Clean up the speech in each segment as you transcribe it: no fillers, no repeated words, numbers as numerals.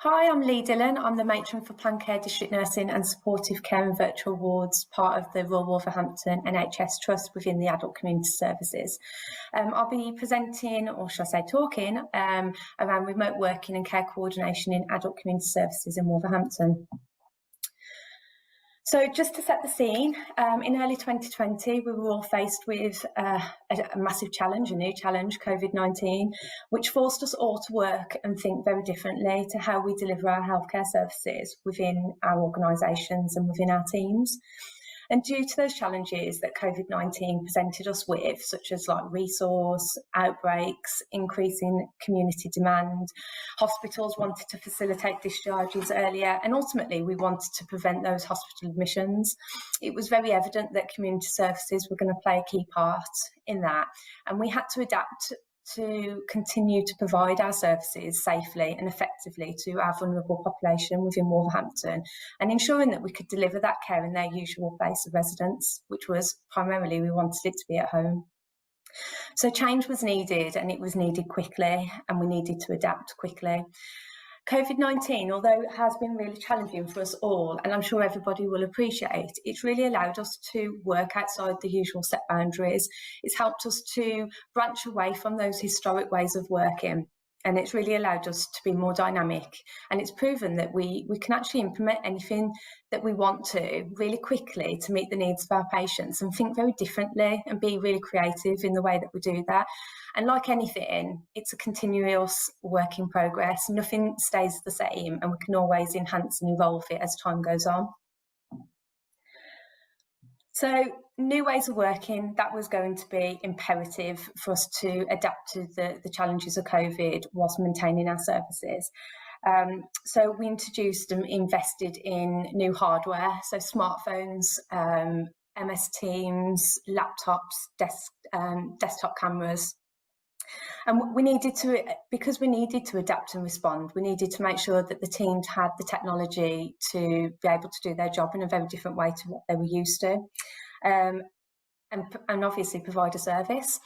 Hi, I'm Leigh Dillon. I'm the matron for Planned Care District Nursing and Supportive Care and Virtual Wards, part of the Royal Wolverhampton NHS Trust within the Adult Community Services. I'll be presenting, or shall I say talking, around remote working and care coordination in adult community services in Wolverhampton. So just to set the scene, in early 2020, we were all faced with a massive challenge, a new challenge, COVID-19, which forced us all to work and think very differently to how we deliver our healthcare services within our organisations and within our teams. And due to those challenges that COVID-19 presented us with, such as like resource, outbreaks, increasing community demand, hospitals wanted to facilitate discharges earlier, and ultimately we wanted to prevent those hospital admissions. It was very evident that community services were going to play a key part in that, and we had to adapt to continue to provide our services safely and effectively to our vulnerable population within Wolverhampton, and ensuring that we could deliver that care in their usual place of residence, which was primarily we wanted it to be at home. So change was needed, and it was needed quickly, and we needed to adapt quickly. COVID-19, although it has been really challenging for us all, and I'm sure everybody will appreciate, it's really allowed us to work outside the usual set boundaries. It's helped us to branch away from those historic ways of working, and it's really allowed us to be more dynamic. And it's proven that we can actually implement anything that we want to really quickly to meet the needs of our patients, and think very differently and be really creative in the way that we do that. And like anything, it's a continuous work in progress. Nothing stays the same, and we can always enhance and evolve it as time goes on. So new ways of working, that was going to be imperative for us to adapt to the challenges of COVID whilst maintaining our services. So we introduced and invested in new hardware, so smartphones, MS Teams, laptops, desktop cameras. And we needed to, because we needed to adapt and respond, we needed to make sure that the teams had the technology to be able to do their job in a very different way to what they were used to, and obviously provide a service.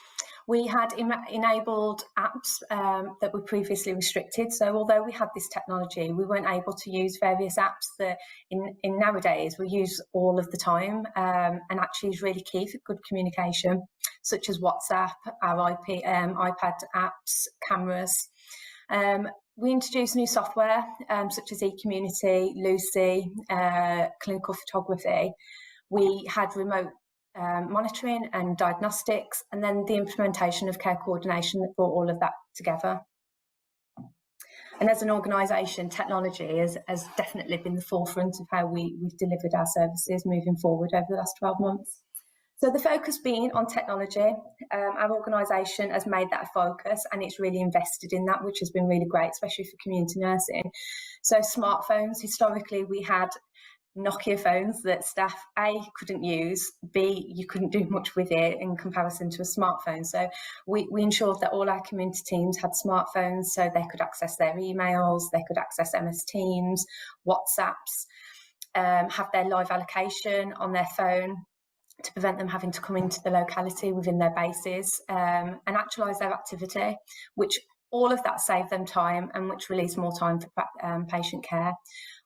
We had enabled apps that were previously restricted. So although we had this technology, we weren't able to use various apps that in nowadays we use all of the time, and actually is really key for good communication, such as WhatsApp, our iPad apps, cameras. We introduced new software such as eCommunity, Lucy, clinical photography. We had remote monitoring and diagnostics, and then the implementation of care coordination that brought all of that together. And as an organisation, technology has definitely been the forefront of how we've delivered our services moving forward over the last 12 months. So the focus being on technology, our organisation has made that a focus, and it's really invested in that, which has been really great, especially for community nursing. So smartphones, historically we had Nokia phones that staff A couldn't use, B you couldn't do much with it in comparison to a smartphone. So we ensured that all our community teams had smartphones, so they could access their emails, they could access MS Teams, WhatsApps, have their live allocation on their phone to prevent them having to come into the locality within their bases, and actualise their activity, which all of that saved them time and which released more time for patient care.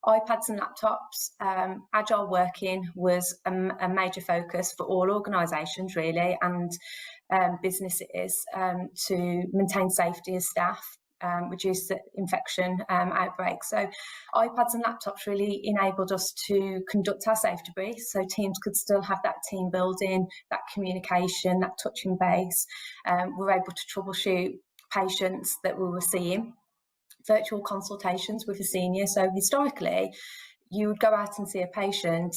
iPads and laptops, agile working was a major focus for all organisations really, and businesses, to maintain safety of staff, reduce the infection outbreaks. So iPads and laptops really enabled us to conduct our safety briefs, so teams could still have that team building, that communication, that touching base. We're able to troubleshoot patients that we were seeing, virtual consultations with a senior. So historically, you would go out and see a patient,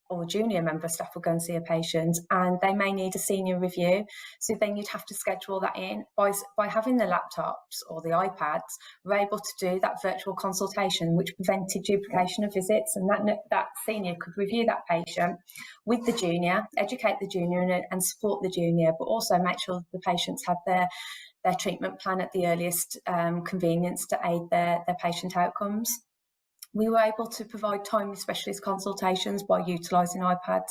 or a junior member of staff would go and see a patient, and they may need a senior review. So then you'd have to schedule that in. By having the laptops or the iPads, we're able to do that virtual consultation, which prevented duplication of visits, and that senior could review that patient with the junior, educate the junior and support the junior, but also make sure that the patients had their treatment plan at the earliest convenience to aid their patient outcomes. We were able to provide timely specialist consultations by utilising iPads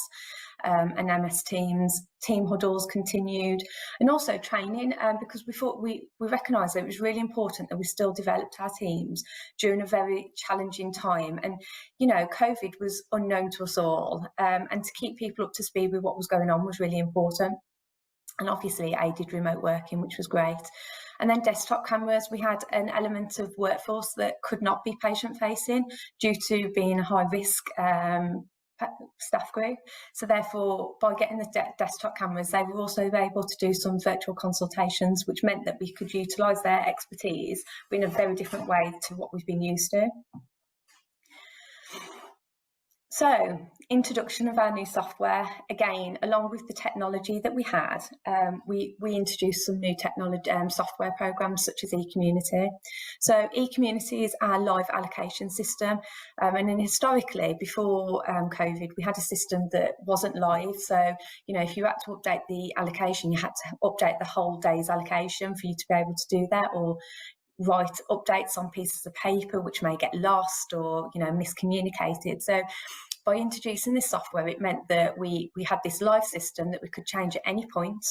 and MS Teams. Team huddles continued, and also training, because we thought we recognised that it was really important that we still developed our teams during a very challenging time. And, you know, COVID was unknown to us all, and to keep people up to speed with what was going on was really important. And obviously aided remote working, which was great. And then desktop cameras, we had an element of workforce that could not be patient facing due to being a high risk staff group. So therefore, by getting the desktop cameras, they were also able to do some virtual consultations, which meant that we could utilise their expertise but in a very different way to what we've been used to. So, introduction of our new software. Again, along with the technology that we had, we introduced some new technology software programs such as eCommunity. So, eCommunity is our live allocation system, and then historically, before COVID, we had a system that wasn't live. So, you know, if you had to update the allocation, you had to update the whole day's allocation for you to be able to do that, or write updates on pieces of paper which may get lost or, you know, miscommunicated. So by introducing this software, it meant that we had this live system that we could change at any point.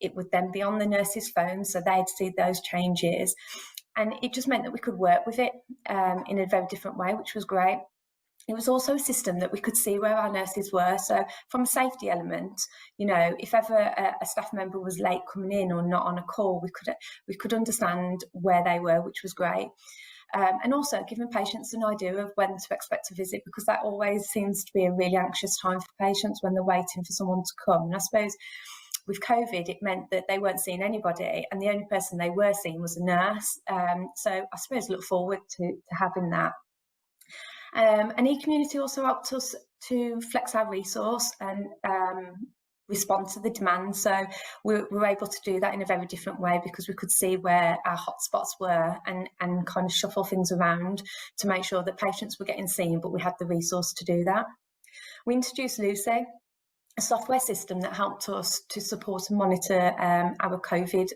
It would then be on the nurse's phone, so they'd see those changes, and it just meant that we could work with it in a very different way, which was great. It was also a system that we could see where our nurses were. So from a safety element, you know, if ever a staff member was late coming in or not on a call, we could understand where they were, which was great. And also giving patients an idea of when to expect a visit, because that always seems to be a really anxious time for patients when they're waiting for someone to come. And I suppose with COVID, it meant that they weren't seeing anybody, and the only person they were seeing was a nurse. So I suppose look forward to having that. And eCommunity also helped us to flex our resource and respond to the demand. So we were able to do that in a very different way, because we could see where our hotspots were and kind of shuffle things around to make sure that patients were getting seen, but we had the resource to do that. We introduced Lucy, a software system that helped us to support and monitor our COVID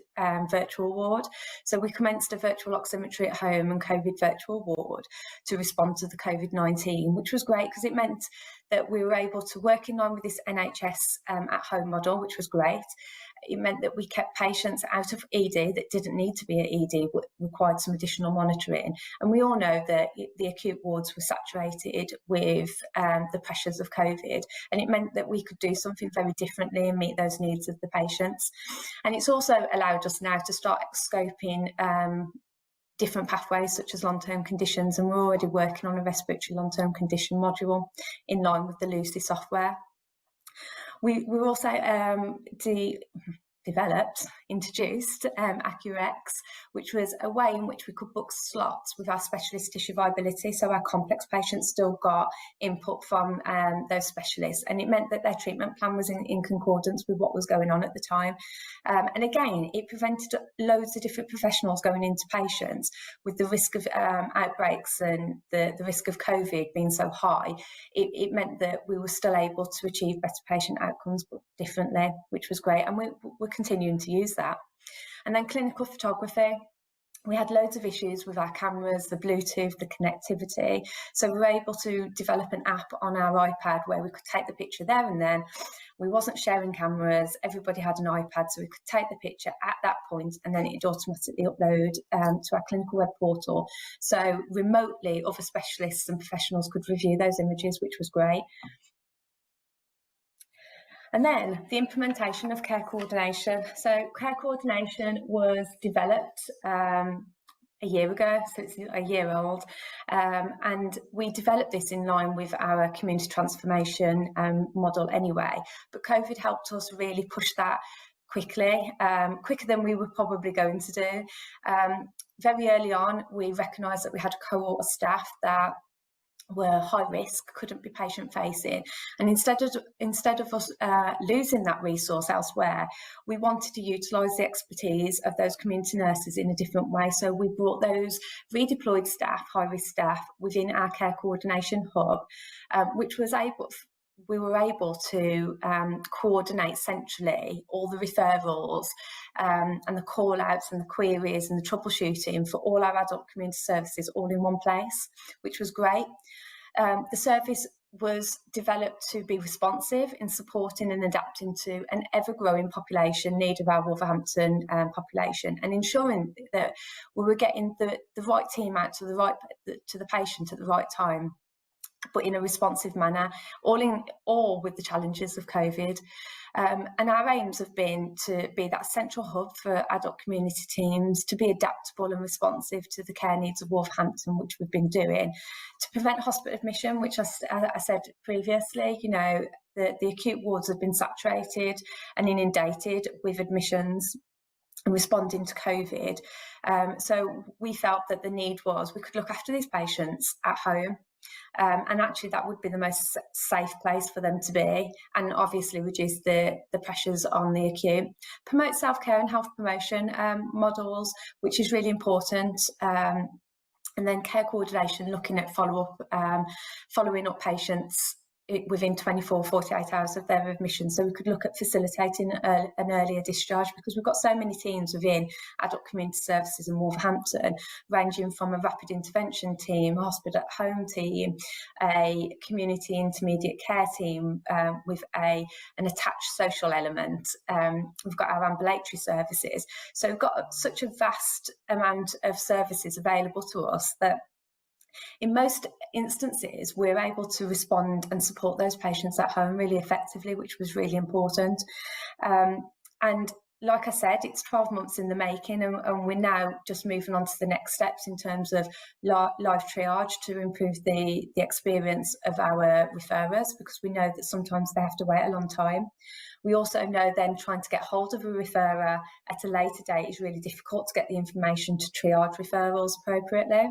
virtual ward. So we commenced a virtual oximetry at home and COVID virtual ward to respond to the COVID-19, which was great because it meant that we were able to work in line with this NHS at home model, which was great. It meant that we kept patients out of ED that didn't need to be at ED, but required some additional monitoring. And we all know that the acute wards were saturated with the pressures of COVID, and it meant that we could do something very differently and meet those needs of the patients. And it's also allowed us now to start scoping different pathways such as long-term conditions, and we're already working on a respiratory long-term condition module in line with the Lucy software. We also introduced AccuRx, which was a way in which we could book slots with our specialist tissue viability, so our complex patients still got input from those specialists, and it meant that their treatment plan was in concordance with what was going on at the time. And again, it prevented loads of different professionals going into patients with the risk of outbreaks and the risk of COVID being so high. It meant that we were still able to achieve better patient outcomes, but differently, which was great, and we're continuing to use that. And then clinical photography. We had loads of issues with our cameras, the Bluetooth, the connectivity. So we were able to develop an app on our iPad where we could take the picture there and then. We wasn't sharing cameras. Everybody had an iPad, so we could take the picture at that point and then it'd automatically upload to our clinical web portal. So remotely, other specialists and professionals could review those images, which was great. And then the implementation of care coordination. So care coordination was developed a year ago, so it's a year old. And we developed this in line with our community transformation model anyway. But COVID helped us really push that quickly, quicker than we were probably going to do. Very early on, we recognised that we had a cohort of staff that were high risk, couldn't be patient facing, and instead of us losing that resource elsewhere, we wanted to utilise the expertise of those community nurses in a different way. So we brought those redeployed staff, high risk staff, within our care coordination hub, which was able we were able to coordinate centrally all the referrals and the call outs and the queries and the troubleshooting for all our adult community services all in one place, which was great. The service was developed to be responsive in supporting and adapting to an ever-growing population need of our Wolverhampton population, and ensuring that we were getting the right team out to the patient at the right time, but in a responsive manner, all with the challenges of COVID. And our aims have been to be that central hub for adult community teams, to be adaptable and responsive to the care needs of Wolverhampton, which we've been doing, to prevent hospital admission, which I said previously, you know, the acute wards have been saturated and inundated with admissions responding to COVID. So we felt that the need was we could look after these patients at home. And actually that would be the most safe place for them to be, and obviously reduce the pressures on the acute. Promote self-care and health promotion models, which is really important. And then care coordination, looking at following up patients within 48 hours of their admission. So we could look at facilitating an earlier discharge, because we've got so many teams within adult community services in Wolverhampton, ranging from a rapid intervention team, a hospital at home team, a community intermediate care team with an attached social element. We've got our ambulatory services. So we've got such a vast amount of services available to us that in most instances, we're able to respond and support those patients at home really effectively, which was really important. And like I said, it's 12 months in the making, and we're now just moving on to the next steps in terms of live triage to improve the experience of our referrers, because we know that sometimes they have to wait a long time. We also know then trying to get hold of a referrer at a later date is really difficult to get the information to triage referrals appropriately.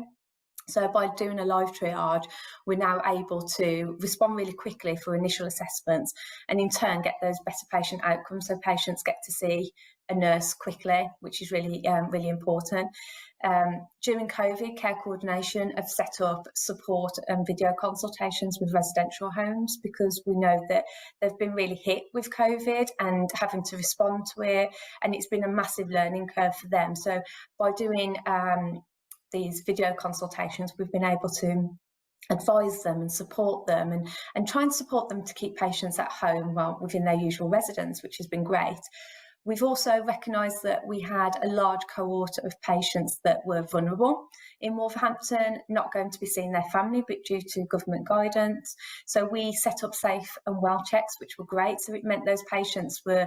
So by doing a live triage, we're now able to respond really quickly for initial assessments, and in turn get those better patient outcomes, so patients get to see a nurse quickly, which is really, really important. During COVID, care coordination have set up support and video consultations with residential homes, because we know that they've been really hit with COVID and having to respond to it, and it's been a massive learning curve for them. So by doing these video consultations, we've been able to advise them and support them and try and support them to keep patients at home within their usual residence, which has been great. We've also recognised that we had a large cohort of patients that were vulnerable in Wolverhampton, not going to be seeing their family, but due to government guidance. So we set up safe and well checks, which were great. So it meant those patients were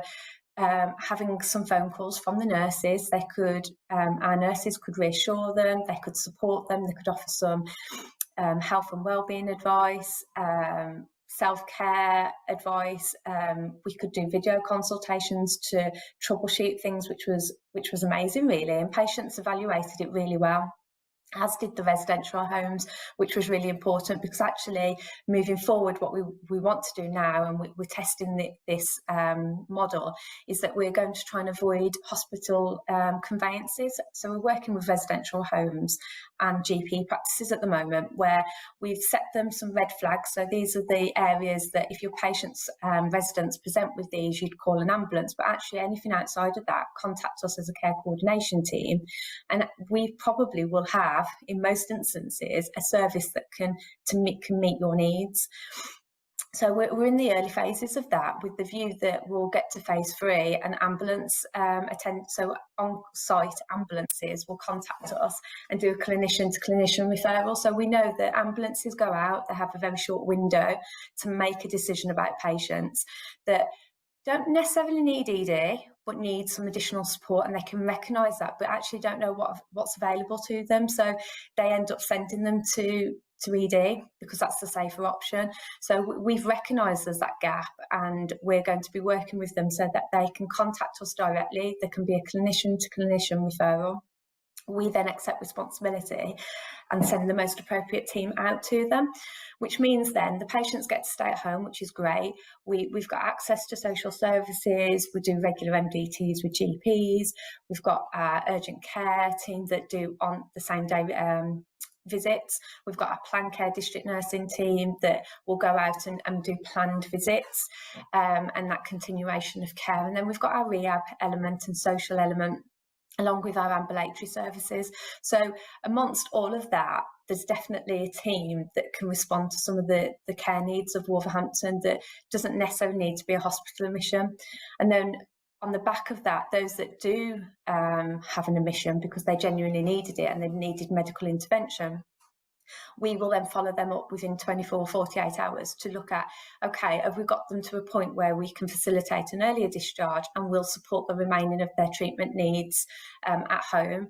having some phone calls from the nurses. They could, our nurses could reassure them, they could support them, they could offer some health and wellbeing advice, self-care advice. We could do video consultations to troubleshoot things, which was amazing, really, and patients evaluated it really well, as did the residential homes, which was really important, because actually moving forward, what we want to do now, and we're testing this model, is that we're going to try and avoid hospital conveyances. So we're working with residential homes and GP practices at the moment, where we've set them some red flags. So these are the areas that if your patients, residents present with these, you'd call an ambulance, but actually anything outside of that, contact us as a care coordination team, and we probably will have, in most instances, a service that can meet your needs. So we're in the early phases of that, with the view that we'll get to phase 3 and ambulance so on-site ambulances will contact us and do a clinician-to-clinician referral. So we know that ambulances go out, they have a very short window to make a decision about patients that don't necessarily need ED, but need some additional support, and they can recognise that, but actually don't know what's available to them. So they end up sending them to ED, because that's the safer option. So we've recognised there's that gap, and we're going to be working with them so that they can contact us directly. There can be a clinician-to-clinician referral. We then accept responsibility and send the most appropriate team out to them, which means then the patients get to stay at home, which is great. We've got access to social services, we do regular MDTs with GPs, we've got our urgent care team that do on the same day visits. We've got our planned care district nursing team that will go out and do planned visits, and that continuation of care. And then we've got our rehab element and social element, along with our ambulatory services. So amongst all of that, there's definitely a team that can respond to some of the care needs of Wolverhampton that doesn't necessarily need to be a hospital admission. And then on the back of that, those that do have an admission because they genuinely needed it and they needed medical intervention, we will then follow them up within 24, 48 hours to look at, okay, have we got them to a point where we can facilitate an earlier discharge and we'll support the remaining of their treatment needs at home.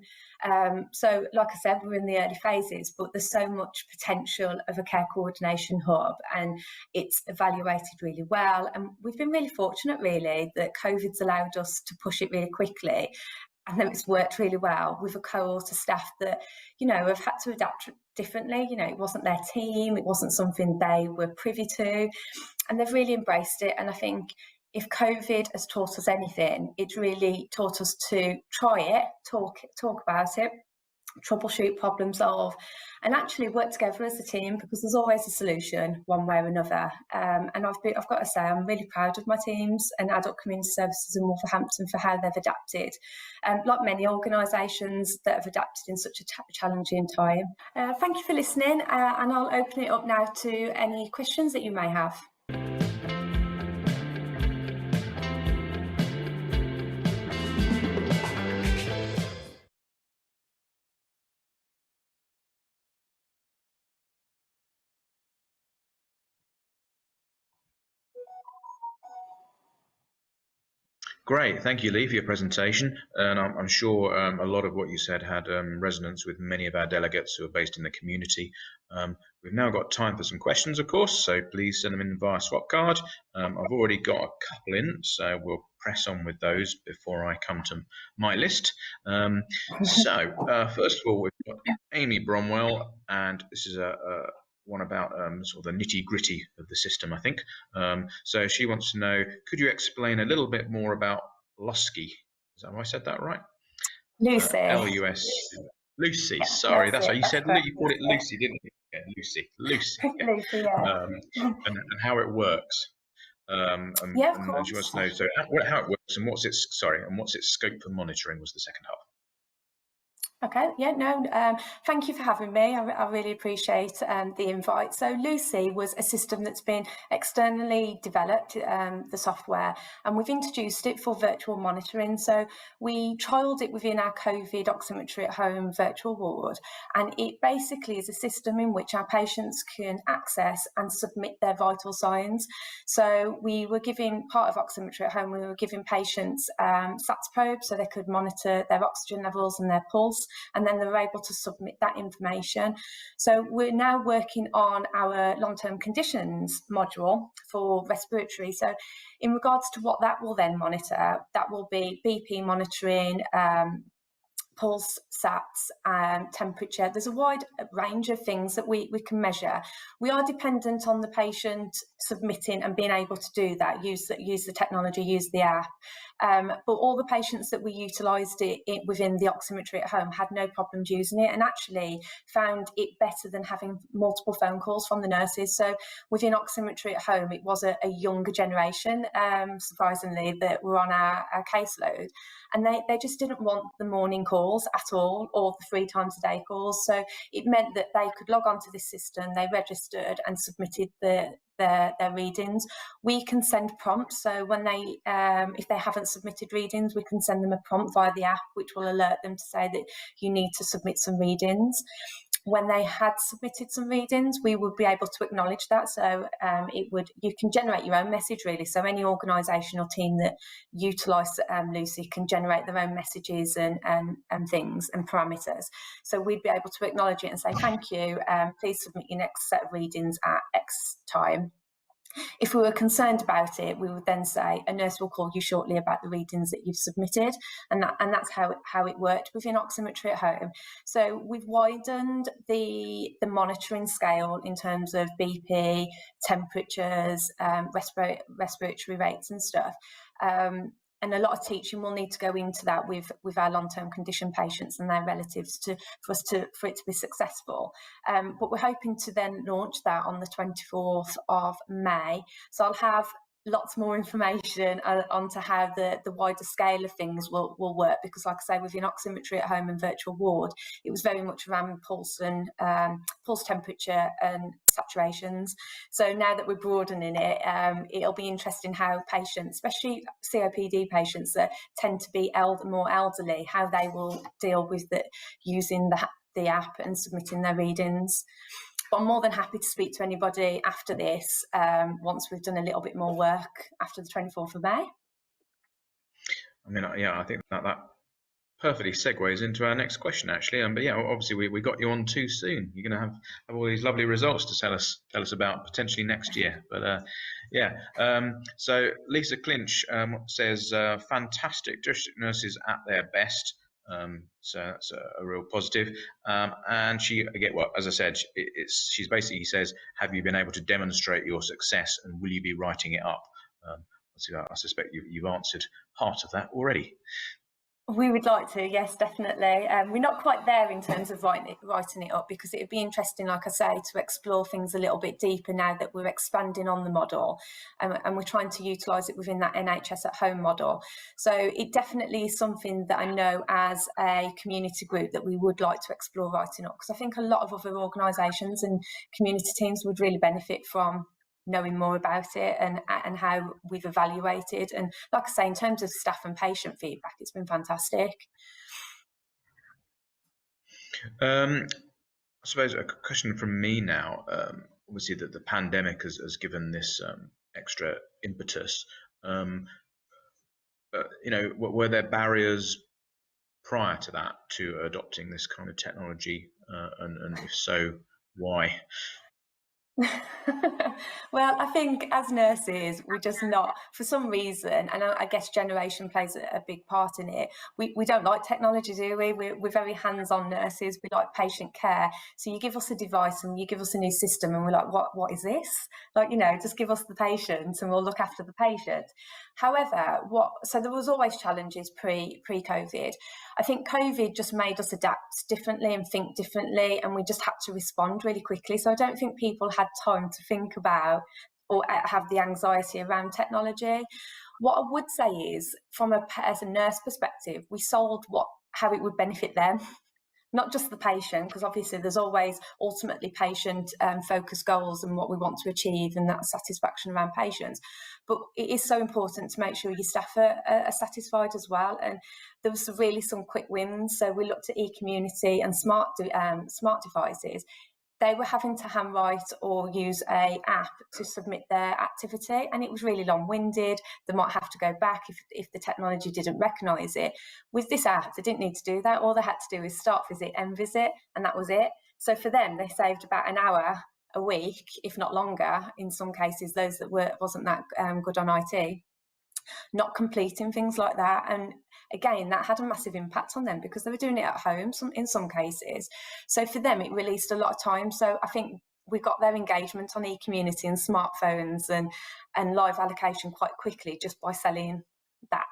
So like I said, we're in the early phases, but there's so much potential of a care coordination hub, and it's evaluated really well. And we've been really fortunate, really, that COVID's allowed us to push it really quickly. And then it's worked really well with a cohort of staff that, have had to adapt differently. It wasn't their team, it wasn't something they were privy to, and they've really embraced it. And I think if COVID has taught us anything, it's really taught us to try it, talk about it, troubleshoot, problem solve, and actually work together as a team, because there's always a solution one way or another. And I've got to say, I'm really proud of my teams and adult community services in Wolverhampton for how they've adapted, like many organisations that have adapted in such a challenging time. Thank you for listening, and I'll open it up now to any questions that you may have. Great, thank you, Leigh, for your presentation. And I'm sure a lot of what you said had resonance with many of our delegates who are based in the community. We've now got time for some questions, of course, so please send them in via Swapcard. I've already got a couple in, so we'll press on with those before I come to my list. First of all, we've got Amy Bromwell, and this is one about sort of the nitty-gritty of the system, I think. So she wants to know, could you explain a little bit more about Lusky? Have I said that right? Lucy. L-U-S. Lucy, sorry, that's how you said it. You called it Lucy, didn't you? Yeah, Lucy. Yeah. Lucy, yeah. And how it works. Yeah, of course. And she wants to know how it works and what's its scope for monitoring was the second half. Okay, yeah, no, thank you for having me. I really appreciate the invite. So Lucy was a system that's been externally developed, the software, and we've introduced it for virtual monitoring. So we trialled it within our COVID oximetry at home virtual ward, and it basically is a system in which our patients can access and submit their vital signs. So we were giving, part of oximetry at home, we were giving patients SATS probes so they could monitor their oxygen levels and their pulse, and then they were able to submit that information. So we're now working on our long-term conditions module for respiratory. So in regards to what that will then monitor, that will be BP monitoring, pulse, SATs, temperature. There's a wide range of things that we can measure. We are dependent on the patient submitting and being able to do that, use the technology, use the app. But all the patients that we utilised it within the oximetry at home had no problems using it, and actually found it better than having multiple phone calls from the nurses. So within oximetry at home, it was a younger generation, surprisingly, that were on our caseload, and they just didn't want the morning calls at all, or the 3 times a day calls. So it meant that they could log onto this system, they registered and submitted their readings. We can send prompts, so when they if they haven't submitted readings, we can send them a prompt via the app which will alert them to say that you need to submit some readings. When they had submitted some readings, we would be able to acknowledge that. So you can generate your own message, really. So any organisation or team that utilise Lucy can generate their own messages and things and parameters. So we'd be able to acknowledge it and say, thank you, please submit your next set of readings at X time. If we were concerned about it, we would then say a nurse will call you shortly about the readings that you've submitted, and that's how it worked within oximetry at home. So we've widened the monitoring scale in terms of BP, temperatures, respiratory rates and stuff. and a lot of teaching will need to go into that with our long-term condition patients and their relatives for it to be successful. But we're hoping to then launch that on the 24th of May. So I'll have lots more information onto how the wider scale of things will work, because like I say, within oximetry at home and virtual ward, it was very much around pulse and pulse temperature and saturations. So now that we're broadening it, it'll be interesting how patients, especially COPD patients that tend to be more elderly, how they will deal with using the app and submitting their readings. But I'm more than happy to speak to anybody after this, once we've done a little bit more work after the 24th of May. I mean, yeah, I think that perfectly segues into our next question, actually. But yeah, obviously we got you on too soon. You're going to have all these lovely results to tell us about potentially next year. But yeah, so Lisa Clinch says, fantastic, district nurses at their best. So that's a real positive. And as I said, she's basically says, have you been able to demonstrate your success, and will you be writing it up? I suspect you've answered part of that already. We would like to, yes, definitely. We're not quite there in terms of writing it up, because it would be interesting, like I say, to explore things a little bit deeper now that we're expanding on the model, and we're trying to utilise it within that NHS at home model. So it definitely is something that I know as a community group that we would like to explore writing up, because I think a lot of other organisations and community teams would really benefit from knowing more about it and how we've evaluated. And like I say, in terms of staff and patient feedback, it's been fantastic. I suppose a question from me now. Obviously, the pandemic has given this extra impetus. Were there barriers prior to that to adopting this kind of technology? And if so, why? Well, I think as nurses, we're just not, for some reason, and I guess generation plays a big part in it. We don't like technology, do we? We're very hands-on nurses. We like patient care. So you give us a device and you give us a new system, and we're like, what is this? Like, just give us the patient and we'll look after the patient. However, so there was always challenges pre-COVID. I think COVID just made us adapt differently and think differently, and we just had to respond really quickly. So I don't think people had time to think about or have the anxiety around technology. What I would say is, as a nurse perspective, we sold how it would benefit them, not just the patient, because obviously there's always ultimately patient focused goals and what we want to achieve, and that satisfaction around patients. But it is so important to make sure your staff are satisfied as well. And there was really some quick wins. So we looked at e-community and smart devices. They were having to handwrite or use an app to submit their activity, and it was really long-winded. They might have to go back if the technology didn't recognise it. With this app, they didn't need to do that. All they had to do is start visit, end visit, and that was it. So for them, they saved about an hour a week, if not longer, in some cases, those that wasn't that good on IT, not completing things like that. And again, that had a massive impact on them because they were doing it at home in some cases. So for them, it released a lot of time. So I think we got their engagement on e-community and smartphones and live allocation quite quickly just by selling that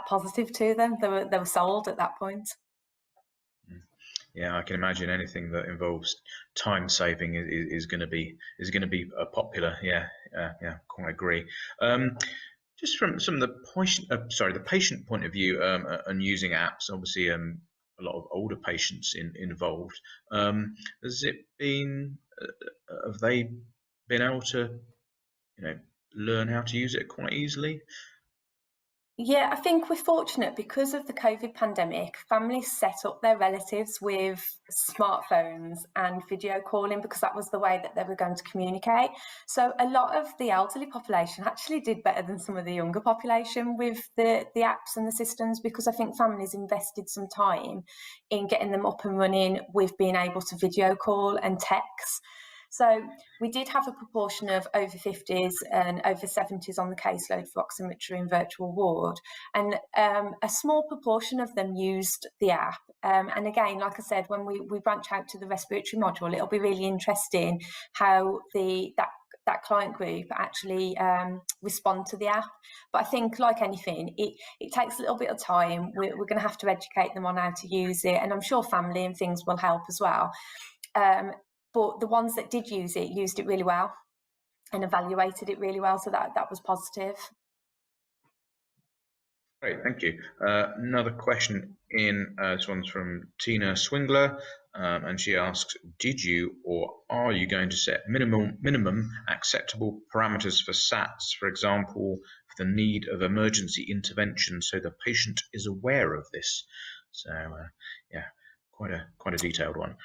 positive to them. They were sold at that point. Yeah, I can imagine anything that involves time saving is going to be popular. Yeah, quite agree. Just from some of the patient point of view, and using apps, obviously, a lot of older patients involved. Has it been? Have they been able to, learn how to use it quite easily? Yeah, I think we're fortunate because of the COVID pandemic. Families set up their relatives with smartphones and video calling because that was the way that they were going to communicate. So a lot of the elderly population actually did better than some of the younger population with the apps and the systems, because I think families invested some time in getting them up and running with being able to video call and text. So we did have a proportion of over 50s and over 70s on the caseload for oximetry and virtual ward, and a small proportion of them used the app. And again, like I said, when we branch out to the respiratory module, it'll be really interesting how that that client group actually respond to the app. But I think, like anything, it takes a little bit of time. We're going to have to educate them on how to use it, and I'm sure family and things will help as well. But the ones that did use it used it really well and evaluated it really well, so that was positive. Great, thank you. Another question in, this one's from Tina Swingler, and she asks, did you or are you going to set minimum acceptable parameters for SATs, for example, for the need of emergency intervention, so the patient is aware of this? So, yeah, quite a detailed one.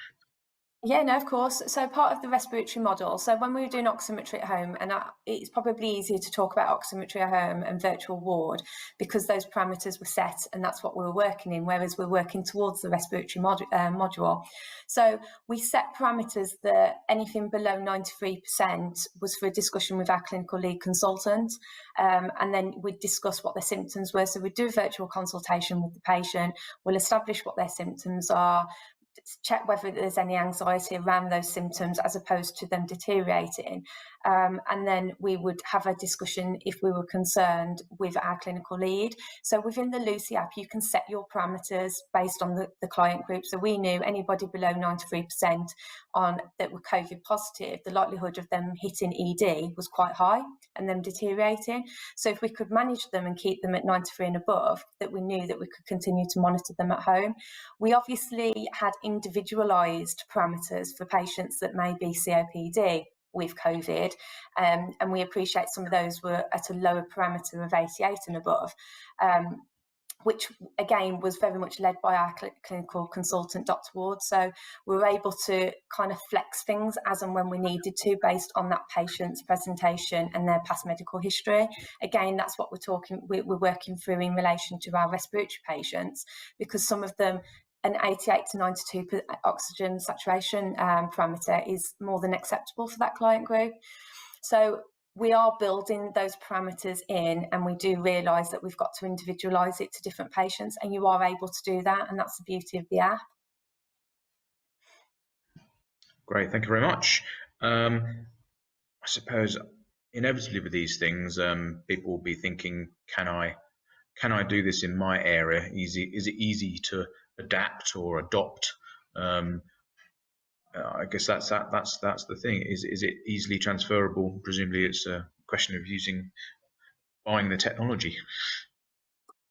Yeah, no, of course. So part of the respiratory model, so when we were doing oximetry at home, and it's probably easier to talk about oximetry at home and virtual ward because those parameters were set and that's what we were working in, whereas we're working towards the respiratory module. So we set parameters that anything below 93% was for a discussion with our clinical lead consultant, and then we'd discuss what their symptoms were. So we'd do a virtual consultation with the patient, we'll establish what their symptoms are, check whether there's any anxiety around those symptoms as opposed to them deteriorating. And then we would have a discussion if we were concerned with our clinical lead. So within the Lucy app, you can set your parameters based on the client group. So we knew anybody below 93% that were COVID positive, the likelihood of them hitting ED was quite high and them deteriorating. So if we could manage them and keep them at 93 and above, that we knew that we could continue to monitor them at home. We obviously had individualised parameters for patients that may be COPD with COVID, and we appreciate some of those were at a lower parameter of 88 and above, which again was very much led by our clinical consultant, Dr. Ward. So we were able to kind of flex things as and when we needed to based on that patient's presentation and their past medical history. Again, that's what we're working through in relation to our respiratory patients, because some of them, an 88 to 92 oxygen saturation parameter is more than acceptable for that client group. So we are building those parameters in, and we do realise that we've got to individualise it to different patients, and you are able to do that, and that's the beauty of the app. Great, thank you very much. I suppose inevitably with these things, people will be thinking, can I do this in my area? Is it easy to adapt or adopt? I guess that's the thing. Is it easily transferable? Presumably, it's a question of buying the technology.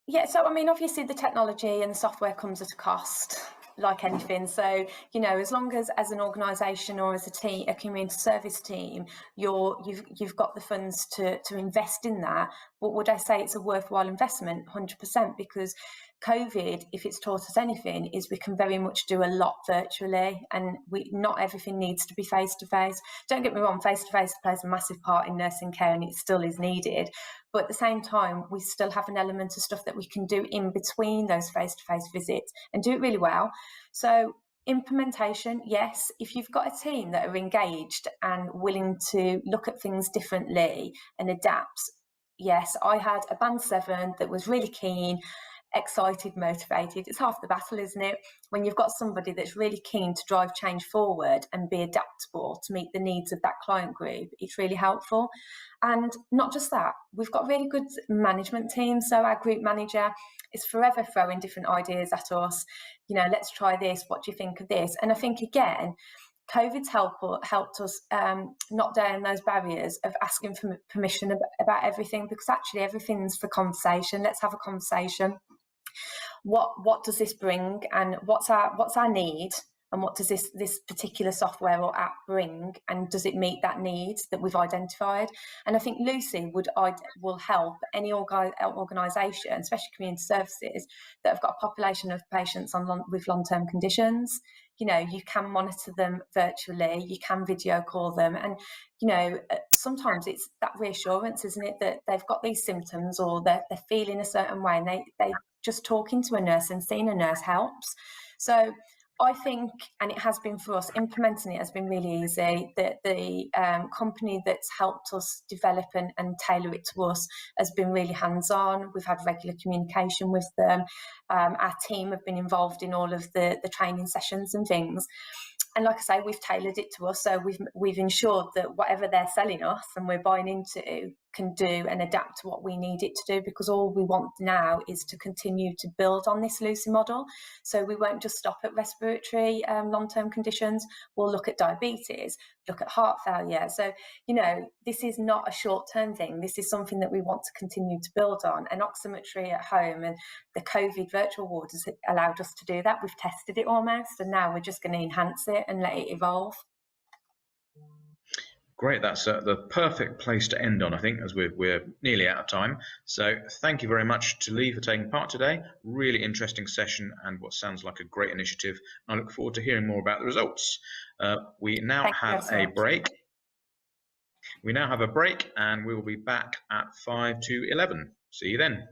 Yeah, so I mean, obviously the technology and the software comes at a cost, like anything. So, you know, as long as an organisation or as a team, a community service team, you've got the funds to invest in that. But would I say it's a worthwhile investment? 100%, because COVID, if it's taught us anything, is we can very much do a lot virtually, and not everything needs to be face-to-face. Don't get me wrong, face-to-face plays a massive part in nursing care and it still is needed. But at the same time, we still have an element of stuff that we can do in between those face-to-face visits and do it really well. So implementation, yes, if you've got a team that are engaged and willing to look at things differently and adapt, yes. I had a band 7 that was really keen, excited, motivated. It's half the battle, isn't it? When you've got somebody that's really keen to drive change forward and be adaptable to meet the needs of that client group, it's really helpful. And not just that, we've got really good management teams. So our group manager is forever throwing different ideas at us. You know, let's try this. What do you think of this? And I think, again, COVID's helped us knock down those barriers of asking for permission about everything, because actually everything's for conversation. Let's have a conversation. What does this bring, and what's our need, and what does this particular software or app bring, and does it meet that need that we've identified? And I think Lucy will help any organisation, especially community services, that have got a population of patients with long-term conditions. You know, you can monitor them virtually, you can video call them, and you know, sometimes it's that reassurance, isn't it, that they've got these symptoms or they're feeling a certain way, and they just talking to a nurse and seeing a nurse helps. So I think, and it has been for us, implementing it has been really easy. The company that's helped us develop and tailor it to us has been really hands-on. We've had regular communication with them. Our team have been involved in all of the training sessions and things. And like I say, we've tailored it to us. So we've ensured that whatever they're selling us and we're buying into can do and adapt to what we need it to do, because all we want now is to continue to build on this Lucy model. So we won't just stop at respiratory long-term conditions. We'll look at diabetes, look at heart failure. So, you know, this is not a short-term thing. This is something that we want to continue to build on. And oximetry at home and the COVID virtual ward has allowed us to do that. We've tested it almost, and now we're just going to enhance it and let it evolve. Great, that's the perfect place to end on, I think, as we're nearly out of time. So thank you very much to Leigh for taking part today. Really interesting session and what sounds like a great initiative. I look forward to hearing more about the results. We now have a break. We now have a break and we will be back at 5 to 11. See you then.